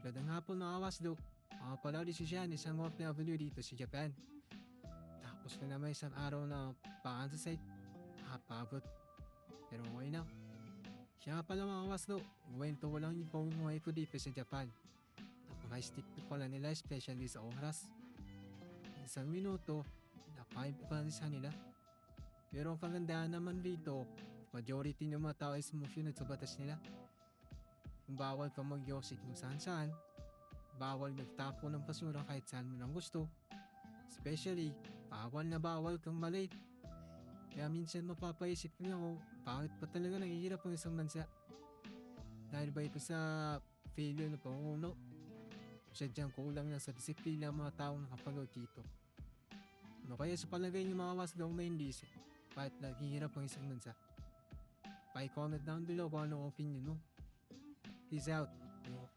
Magandang hapon mga Waslo. Pala ulit si Sian, isang OFW dito sa Japan. Tapos na naman isang araw na paan sa site. Nakapagod. Pero okay na. Siya nga pala mga Waslo, kwento ko lang yung pamumuhay ko dito sa Japan. Napaka-stick ko pala nila, especially sa oras. Isang minuto, napakain pa sa nila. Pero ang kagandahan naman dito, majority ng mga tao ay sumusunod sa batas nila. Kung bawal ka mag-yosi kung saan-saan, bawal magtapo ng basura kahit saan mo lang gusto. Especially, bawal kang malate. Kaya minsan mapapaisip niyo ako, bakit pa talaga nahihirap ang isang bansa? Dahil ba ito sa failure ng panguno? Sadyang kulang lang sa disiplina ang mga taong nakapanood dito. Ano kaya sa palagay niyo mga wasdong na hindi siya? Bakit naghihirap ang isang bansa? Pa-comment down below kung anong opinion mo. Peace out.